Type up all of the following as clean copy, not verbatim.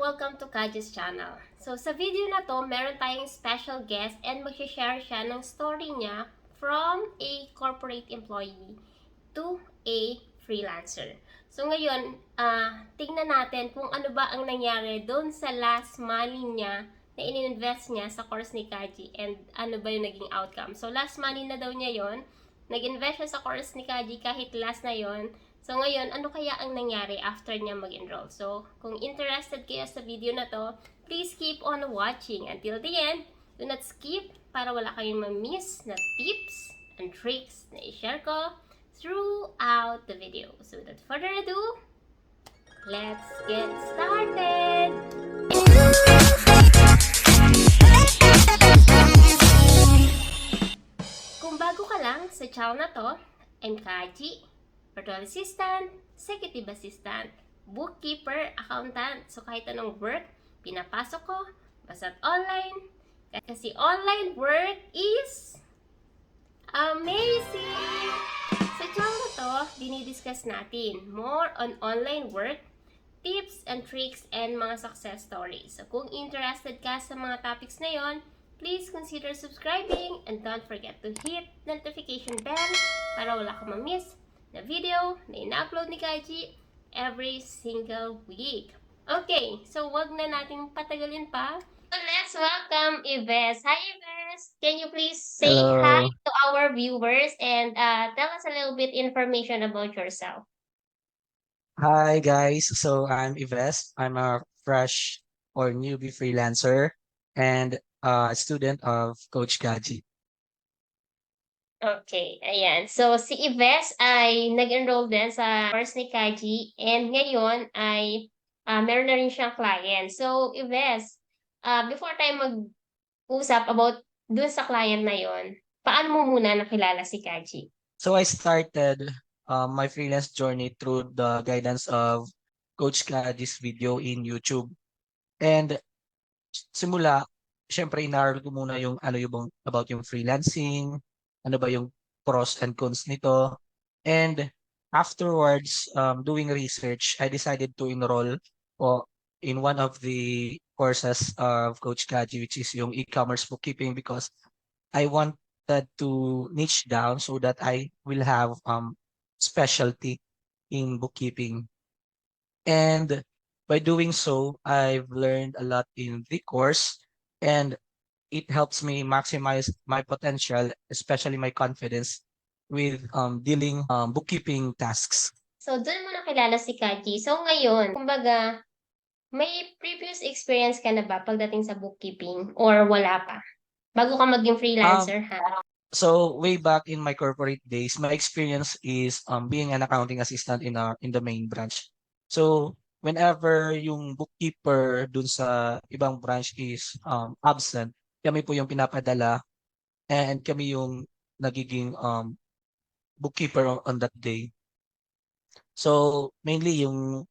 Welcome to Kaji's channel. So, sa video na to, meron tayong special guest and mag-share siya ng story niya from a corporate employee to a freelancer. So, ngayon, tingnan natin kung ano ba ang nangyari doon sa last money niya na ininvest niya sa course ni Kaji and ano ba yung naging outcome. So, last money na daw niya yon. Nag-invest siya sa course ni Kaji kahit last na yon. So, ngayon, ano kaya ang nangyari after niya mag-enroll? So, kung interested kayo sa video na to, please keep on watching until the end. Do not skip para wala kayong ma-miss na tips and tricks na i-share ko throughout the video. So, without further ado, let's get started! Kung bago ka lang sa channel na to, I'm Kaji, virtual assistant, executive assistant, bookkeeper, accountant. So kahit anong work, pinapasok ko, basta't online. Kasi online work is amazing! Sa channel na to, dinidiscuss natin more on online work, tips and tricks, and mga success stories. So kung interested ka sa mga topics na yon, please consider subscribing and don't forget to hit notification bell para wala kang ma-miss na video na ina-upload ni Kaji every single week. Okay, so wag na natin patagalin pa. So let's welcome Yves. Hi Yves! Can you please say hi Hello. to our viewers and tell us a little bit information about yourself? Hi guys. So I'm Ives. I'm a fresh or newbie freelancer and a student of Coach Gaji. Okay, ayan. So, si Yves ay nag-enroll din sa course ni Kaji and ngayon ay meron na rin siyang client. So, Yves, before tayo mag-usap about dun sa client na yon, paano mo muna nakilala si Kaji? So I started my freelance journey through the guidance of Coach Gaji's video in YouTube. And simula, syempre inaral ko muna yung ano yung about yung freelancing, ano ba yung pros and cons nito. And afterwards, doing research, I decided to enroll po in one of the courses of Coach Kaji, which is yung e-commerce bookkeeping, because I wanted to niche down so that I will have specialty in bookkeeping. And by doing so, I've learned a lot in the course, and it helps me maximize my potential, especially my confidence with dealing bookkeeping tasks. So, dun mo nakilala si Kaji. So, ngayon, kumbaga, may previous experience ka na ba pagdating sa bookkeeping or wala pa? Bago ka maging Um, freelancer, ha? so way back in my corporate days, my experience is being an accounting assistant in the main branch. So whenever yung bookkeeper dun sa ibang branch is absent, kami po yung pinapadala and kami yung nagiging bookkeeper on that day. So mainly yung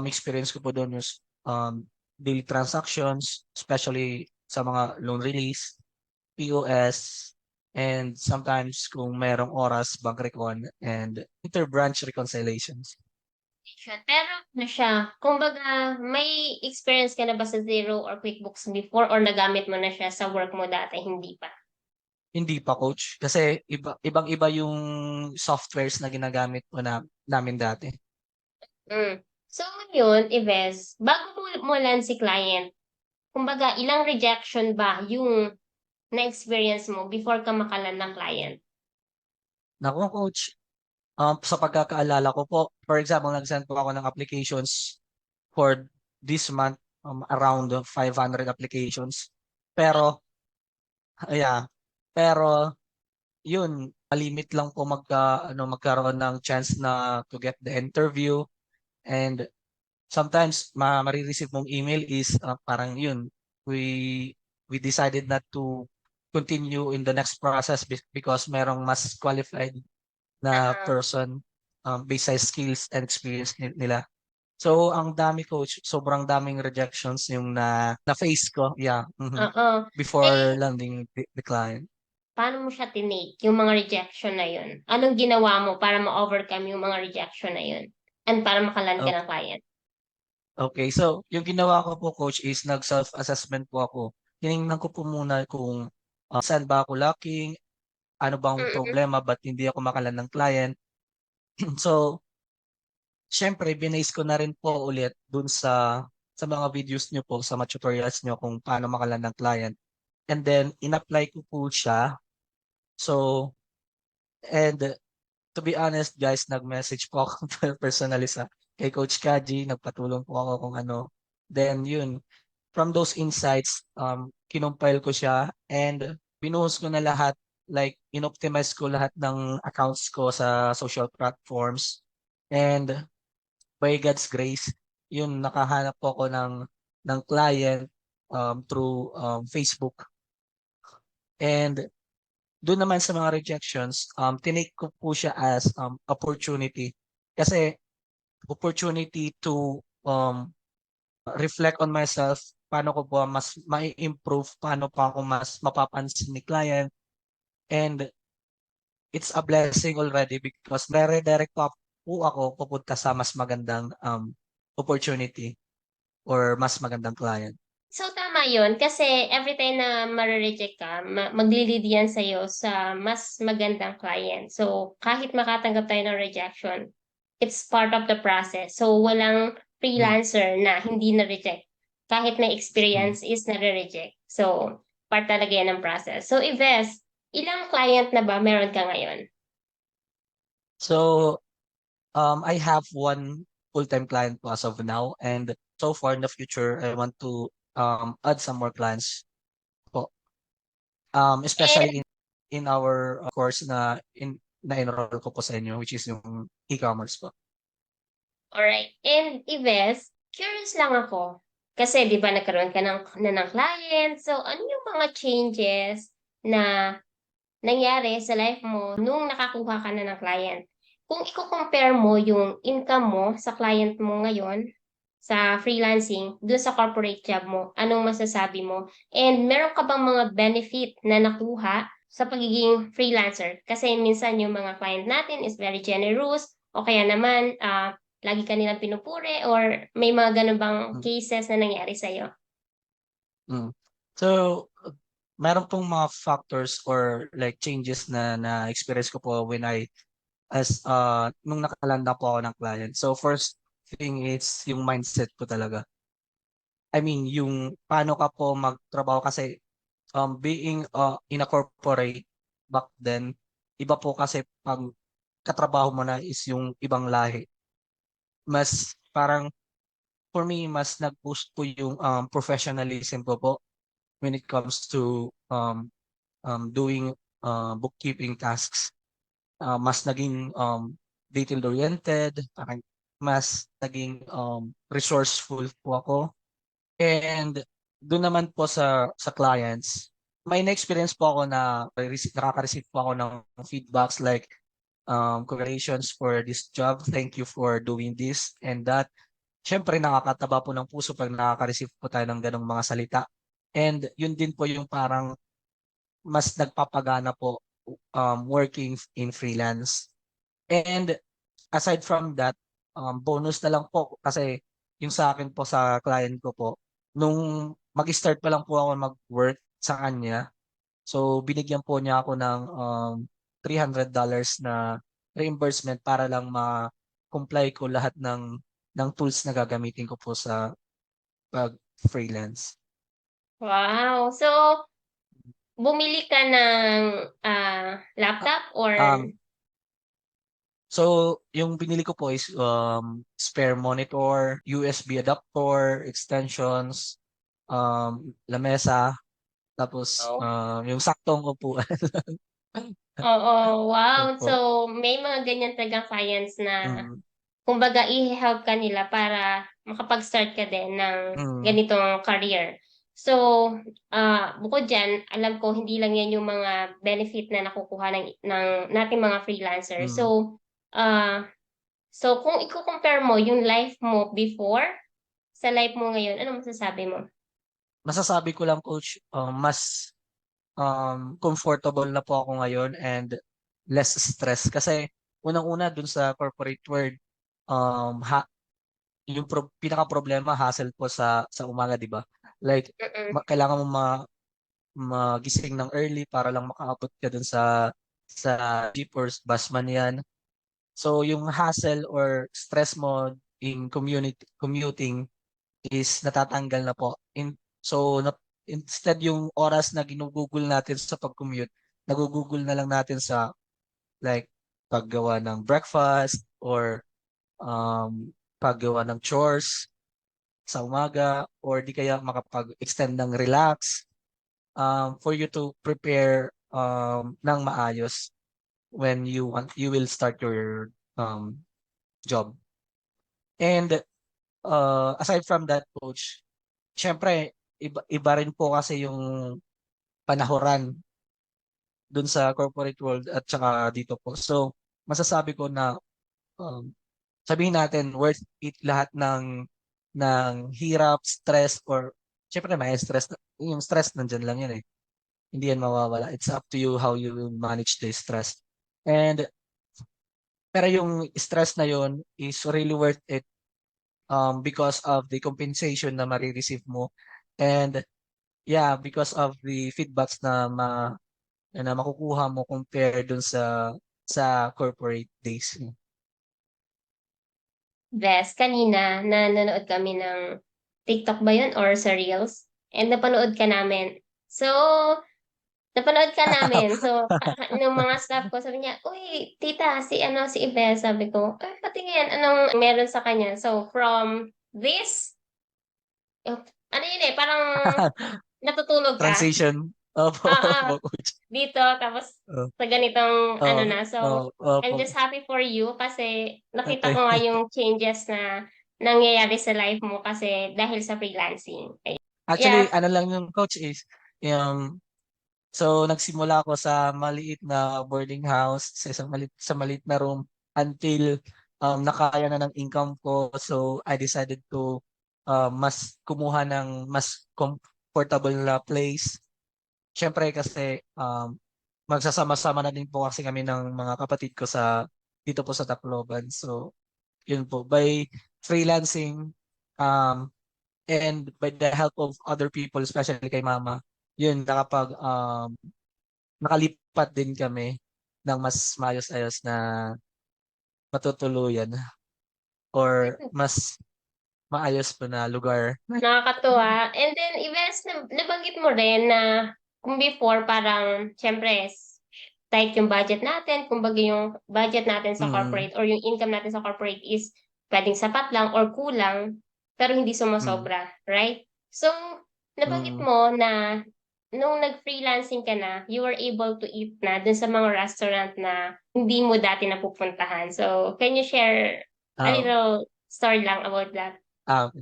experience ko po doon was daily transactions, especially sa mga loan release, POS, and sometimes kung merong oras, bank recon, and inter-branch reconciliations. Pero ano siya, kumbaga may experience ka na ba sa Xero or QuickBooks before or nagamit mo na siya sa work mo dati, hindi pa? Hindi pa, coach, kasi ibang-iba yung softwares na ginagamit po namin dati. So ngayon, Ives, bago mo land si client, kumbaga ilang rejection ba yung na-experience mo before ka makaland ng client? Naku, coach, sa pagkakaalala ko po, for example, nag-send po ako ng applications for this month, around 500 applications. Pero, yeah, pero yun, malimit lang po magkaroon ng chance na to get the interview. And sometimes marireceive mong email is parang yun, we decided not to continue in the next process because merong mas qualified na Oo. person based sa skills and experience nila. So ang dami, coach, sobrang daming rejections yung na face ko, yeah, Oo. before Eh, landing the client. paano mo siya tinake, yung mga rejection na yun? Anong ginawa mo para ma-overcome yung mga rejection na yun? And para makaland ka O- ng client? Okay, so yung ginawa ko po coach is nag-self-assessment po ako. Tiningnan ko po muna kung saan ba ako lacking, ano bang Mm. problema, ba't hindi ako makalan ng client. So, syempre, binase ko na rin po ulit dun sa mga videos nyo po, sa mga tutorials nyo kung paano makalan ng client. And then, in-apply ko po siya. So, and to be honest guys, nag-message po ako personally kay Coach Kaji, nagpatulong po ako kung ano. Then yun, from those insights, kinumpile ko siya and binuhos ko na lahat, like inoptimize ko lahat ng accounts ko sa social platforms. And by God's grace, yun, nakahanap po ako ng client through Facebook. And doon naman sa mga rejections, tinake ko po siya as opportunity. Kasi opportunity to reflect on myself, paano ko ba mas mai-improve, paano pa ako mas mapapansin ni client. And it's a blessing already because nare-redirect pa po ako pupunta sa mas magandang opportunity or mas magandang client. So, tama yun. Kasi every time na ma-reject ka, magli-lead yan sa'yo sa mas magandang client. So, kahit makatanggap tayo ng rejection, it's part of the process. So, walang Mm, freelancer na hindi na-reject. Kahit may mm. experience is na-reject. So, part talaga yan ng process. So, Ives, ilang client na ba meron ka ngayon? So, I have one full-time client po as of now, and so far in the future, I want to add some more clients po. Especially And, in our course na-enroll ko po sa inyo, which is yung e-commerce po. alright. And, Ives, curious lang ako. Kasi, di ba, nagkaroon ka ng client. So, ano yung mga changes na nangyari sa life mo nung nakakuha ka na ng client? Kung i-compare mo yung income mo sa client mo ngayon, sa freelancing, dun sa corporate job mo, anong masasabi mo? And meron ka bang mga benefit na nakuha sa pagiging freelancer? Kasi minsan yung mga client natin is very generous, o kaya naman, lagi ka nilang pinupuri, or may mga ganun bang Mm, cases na nangyari sa'yo? mm. So, meron pong mga factors or like changes na experience ko po when nung nakalanda po ako ng client. So, first thing is yung mindset ko talaga. I mean, yung paano ka po magtrabaho kasi being in a corporate back then, iba po kasi pag katrabaho mo na is yung ibang lahi. Mas parang for me, mas nag-boost po yung professionalism ko po when it comes to doing bookkeeping tasks. Mas naging detail-oriented, parang mas naging resourceful po ako. And doon naman po sa clients, may na-experience po ako na nakaka-receive po ako ng feedbacks like, congratulations for this job, thank you for doing this and that. Siyempre nakakataba po ng puso pag nakaka-receive po tayo ng ganong mga salita. And yun din po yung parang mas nagpapagana po working in freelance. And aside from that, bonus na lang po kasi yung sa akin po sa client ko po, nung mag-start pa lang po ako mag-work sa kanya, so binigyan po niya ako ng $300 na reimbursement para lang ma-comply ko lahat ng tools na gagamitin ko po sa pag-freelance. Wow! So, bumili ka ng Ah, laptop or Um, so, yung binili ko po is spare monitor, USB adapter, extensions, lamesa, tapos oh? yung saktong upuan. Oo, wow. Opo. So, may mga ganyan talagang clients na Mm, kumbaga i-help ka nila para makapag-start ka din ng mm, ganitong career. So, bukod dyan, alam ko hindi lang yan yung mga benefit na nakukuha ng nating mga freelancer. mm. So, ah so kung i-compare mo yung life mo before sa life mo ngayon, ano masasabi mo? Masasabi ko lang coach, mas comfortable na po ako ngayon and less stress kasi unang-una dun sa corporate world, um, ha, yung pinaka problema hassle po sa umaga, 'di ba? Like Mm-mm. kailangan mo magising ng early para lang makaabot ka dun sa jeep or bus man 'yan. So yung hassle or stress mo in commuting is natatanggal na po. Instead yung oras na ginugugol natin sa pag-commute, nagugugol na lang natin sa like paggawa ng breakfast or paggawa ng chores sa umaga or di kaya makapag-extend ng relax for you to prepare ng maayos when you will start your job. And aside from that, coach, syempre iba rin po kasi yung panahuran dun sa corporate world at saka dito po. So, masasabi ko na um, sabihin natin worth it lahat ng hirap, stress or syempre may stress yung stress nandiyan lang yan eh. Hindi yan mawawala. It's up to you how you will manage the stress. And pero yung stress na yun is really worth it because of the compensation na marireceive mo and yeah, because of the feedbacks na makukuha mo compare dun sa corporate days. Bes, kanina nanonood kami ng TikTok ba yun or sa Reels? And napanood ka namin. So, napanood ka namin. So, nung mga staff ko, sabi niya, uy, tita, si Ives, sabi ko, patingin, anong meron sa kanya? So, from this, ano yun eh, parang natutulog ka. Transition. Opo, Oo, opo, coach. dito, tapos sa ganitong ano Oo, na. So, I'm opo. just happy for you kasi nakita ko nga Ate. yung changes na nangyayari sa life mo kasi dahil sa freelancing. Actually, Yeah. ano lang yung coach is, yung, so nagsimula ako sa maliit na boarding house, sa isang sa maliit na room until nakaya na ng income ko. So I decided to mas kumuha ng mas comfortable na place. Siyempre kasi magsasama-sama na din po kasi kami ng mga kapatid ko dito po sa Tacloban. So yun po, by freelancing, um, and by the help of other people, especially kay mama, yun, nakalipat din kami ng mas maayos-ayos na matutuluyan or mas maayos po na lugar. Nakakatuwa. And then, Ives, nabanggit mo rin na kung before parang, syempre, tight yung budget natin, kumbaga yung budget natin sa Mm, corporate or yung income natin sa corporate is pwedeng sapat lang or kulang, pero hindi mm, sumasobra, right? So, nabanggit mm. mo na nung nag-freelancing ka na, you were able to eat na dun sa mga restaurant na hindi mo dati napupuntahan. So, can you share a Ah, little story lang about that? ah,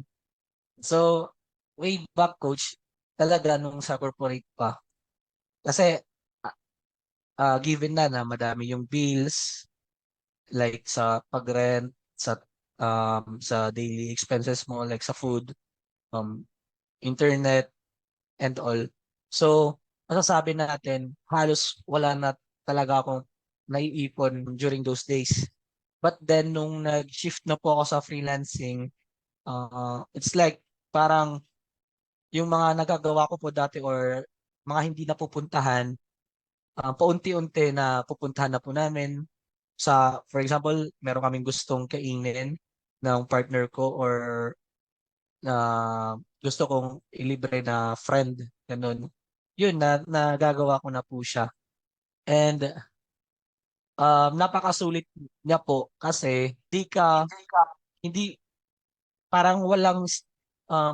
so, way back, coach, talaga nung sa corporate pa. Kasi, given na madami yung bills, like sa pag-rent, sa daily expenses mo, like sa food, um, internet, and all. So, masasabi natin, halos wala na talaga akong naiipon during those days. But then, nung nag-shift na po ako sa freelancing, it's like parang yung mga nagagawa ko po dati or mga hindi napupuntahan, paunti-unti na pupuntahan na po namin. For example, meron kaming gustong kainin ng partner ko or na gusto kong ilibre na friend, ganun. Yun, nagagawa ko na po siya. And napakasulit niya po kasi hindi, parang walang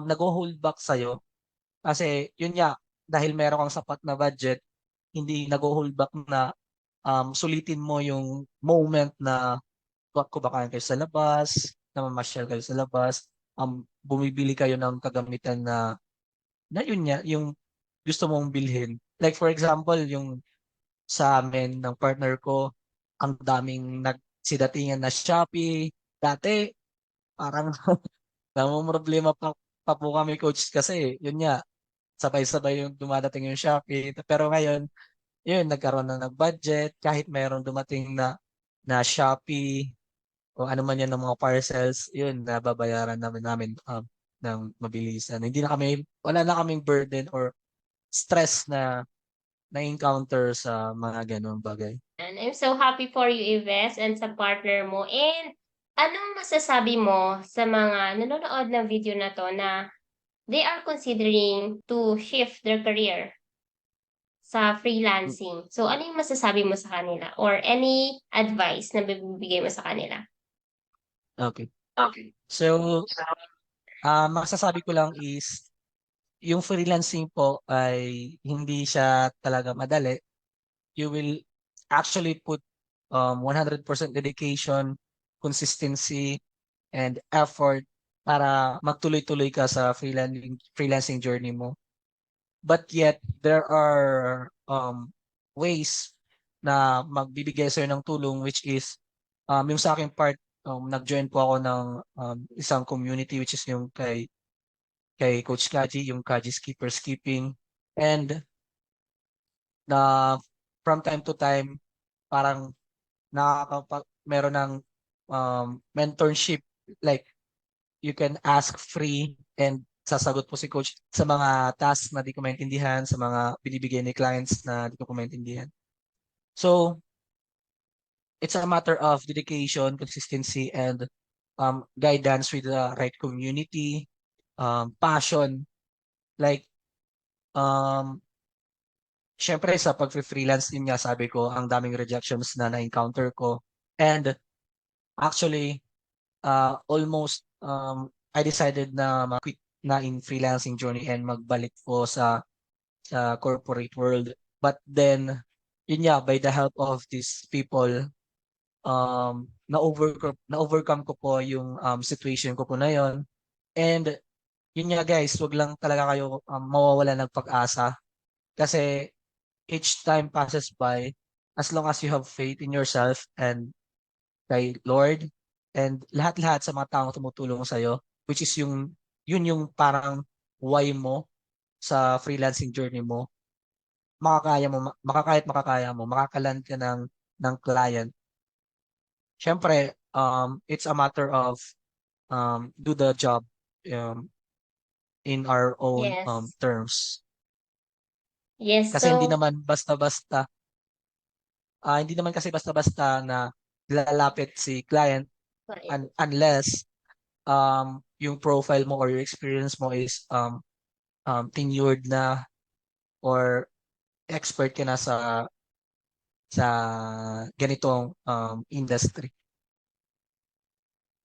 nag-hold back sa'yo. Kasi yun nga, dahil meron kang sapat na budget, hindi nag-hold back na sulitin mo yung moment na kumakain kayo sa labas, na mamasyal kayo sa labas, bumibili kayo ng kagamitan na yun nga, yung gusto mong bilhin. Like for example, yung sa amin ng partner ko, ang daming nagsidatingan na Shopee. Dati, parang namumroblema pa po kami coach kasi yun nga, sabay-sabay yung dumadating yung Shopee. Pero ngayon, yun, nagkaroon na ng budget kahit mayroong dumating na Shopee. o ano man yan ng mga parcels, yun, nababayaran namin ng mabilisan. Wala na kaming burden or stress na na-encounter sa mga ganung bagay. And I'm so happy for you, Ives, and sa partner mo. And anong masasabi mo sa mga nanonood ng video na to na they are considering to shift their career sa freelancing? So, ano yung masasabi mo sa kanila? Or any advice na bibigay mo sa kanila? Okay. Okay. So, masasabi ko lang is, yung freelancing po ay hindi siya talaga madali. You will actually put 100% dedication, consistency, and effort para magtuloy-tuloy ka sa freelancing journey mo. But yet, there are ways na magbibigay sa'yo ng tulong, which is yung sa aking part, nag-join po ako ng isang community, which is yung kay Coach Kaji, yung Kaji's Keeper Skipping. And na from time to time, parang meron ng mentorship, like you can ask free and sasagot po si coach sa mga tasks na di ko maintindihan, sa mga binibigay ni clients na di ko maintindihan. So, it's a matter of dedication, consistency, and guidance with the right community, passion. Like, um, syempre sa pag-freelance din nga, sabi ko, ang daming rejections na na-encounter ko. And actually, almost I decided na mag-quit na in freelancing journey and magbalik po sa corporate world. But then, yun nga, by the help of these people, na-overcome ko po yung situation ko po na yun. And yun nga guys, wag lang talaga kayo mawawala ng pag-asa. Kasi each time passes by, as long as you have faith in yourself and kay Lord and lahat-lahat sa mga taong tumutulong sa'yo, which is yun yung parang why mo sa freelancing journey mo, makakaya mo, makakaland ka ng client. Siyempre, it's a matter of do the job um, in our own Yes. terms. Yes. Kasi So, hindi naman kasi basta-basta na lalapit si client unless yung profile mo or your experience mo is tenured na or expert ka na sa ganitong industry.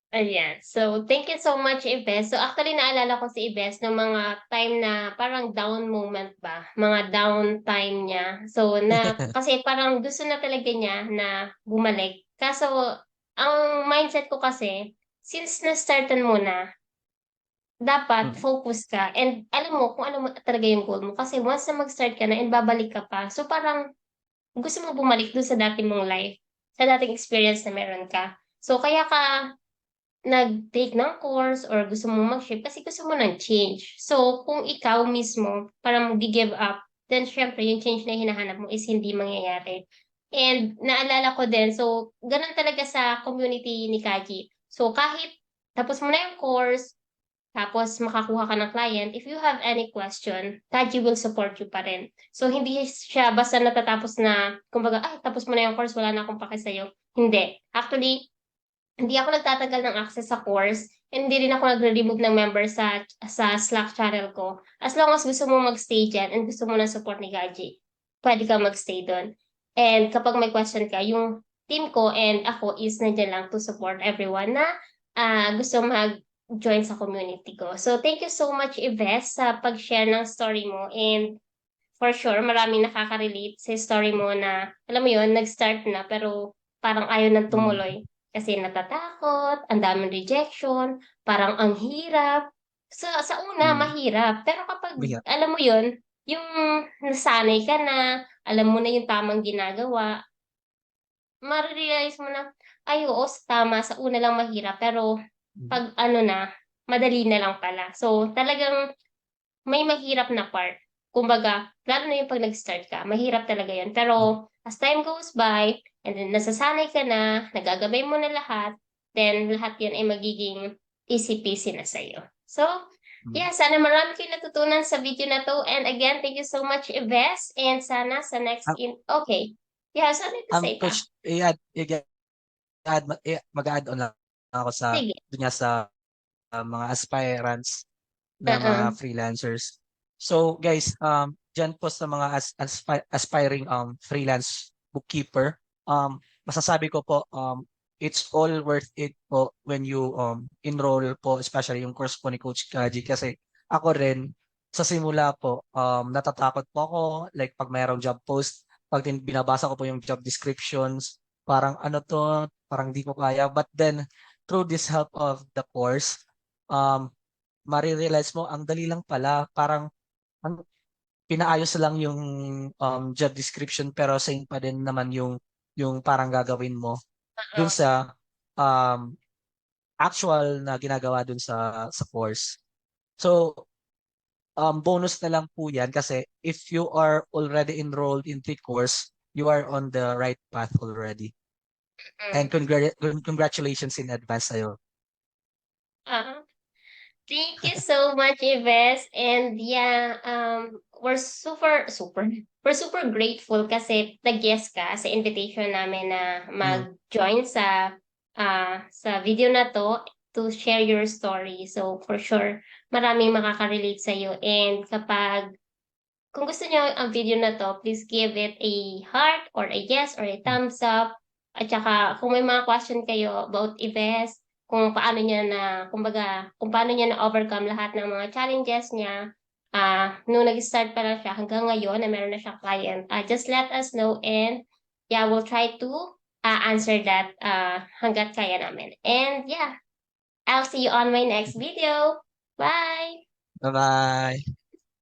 ayan. So, thank you so much, Ives. So, actually, naalala ko si Ives ng mga time na parang down moment ba? Mga down time niya. So, kasi parang gusto na talaga niya na bumalik. Kaso, ang mindset ko kasi, since na-startan mo na, dapat Mm. focus ka and alam mo kung ano talaga yung goal mo. Kasi once na mag-start ka na and babalik ka pa, so parang gusto mo bumalik dun sa dati mong life, sa dating experience na meron ka. So, kaya ka nag-take ng course or gusto mong mag-shift kasi gusto mo ng change. So, kung ikaw mismo parang mag-give up, then syempre yung change na hinahanap mo is hindi mangyayari. And naalala ko din, so ganun talaga sa community ni Kaji. So, kahit tapos mo na yung course, tapos makakuha ka ng client, if you have any question, Kaji will support you pa rin. So, hindi siya basta natatapos na, kumbaga, tapos mo na yung course, wala na akong pake sa'yo. Hindi. Actually, hindi ako nagtatagal ng access sa course, and hindi rin ako nagre-remove ng member sa Slack channel ko. As long as gusto mo magstay dyan and gusto mo ng support ni Gaji, pwede ka magstay doon. And kapag may question ka, yung team ko and ako is nandiyan lang to support everyone na gusto mag-join sa community ko. So, thank you so much, Yves, sa pag-share ng story mo. And for sure, maraming nakaka-relate sa story mo na, alam mo yun, nag-start na pero parang ayaw nang Mm. tumuloy. Kasi natatakot, ang daming rejection, parang ang hirap. Sa una, Mm. mahirap. Pero kapag, Yeah. alam mo yun, yung nasanay ka na, alam mo na yung tamang ginagawa, marirealize mo na, ay oo, tama, sa una lang mahirap, pero Mm. pag ano na, madali na lang pala. So, talagang may mahirap na part. Kumbaga, lalo na yung pag nag-start ka, mahirap talaga yun. Mm. Pero, as time goes by, and then nasasanay ka na, nagagabay mo na lahat, then lahat yun ay magiging easy-peasy na sa'yo. So, Mm. yeah, sana marami kayo natutunan sa video na to. And again, thank you so much, Ives. And sana sa next okay. Yeah, so ano ito sa ita? Coach, i-add, mag-add on lang ako sa Sige. dun nga sa mga aspirants na Uh-uh. mga freelancers. So guys, dyan po sa mga aspiring freelance bookkeeper, masasabi ko po it's all worth it po when you enroll po, especially yung course po ni Coach Kaji, kasi ako rin sa simula po natatakot po ako, like pag mayroong job post, pag binabasa ko po yung job descriptions, parang ano to, parang di ko kaya, but then through this help of the course, um marirealize mo ang dali lang pala, parang ang pinaayos lang yung job description, pero same pa din naman yung parang gagawin mo dun Uh-uh. sa um actual na ginagawa dun sa course. So bonus na lang po yan, kasi if you are already enrolled in the course, you are on the right path already. And Mm. congratulations in advance sa'yo. Uh-uh. Thank you so much, Ives. And yeah, we're super grateful kasi nag-guest ka sa invitation namin na Mm. mag-join sa video na to share your story. So for sure, maraming makaka-relate sa iyo. And kung gusto niyo ang video na to, please give it a heart or a yes or a thumbs up. At saka kung may mga question kayo about Ives, kung paano niya kumbaga, kung paano niya na-overcome lahat ng mga challenges niya, nung nag-start pa lang siya hanggang ngayon na meron na siya client, just let us know and yeah, we'll try to answer that hanggat kaya namin. And yeah, I'll see you on my next video. Bye! Bye-bye.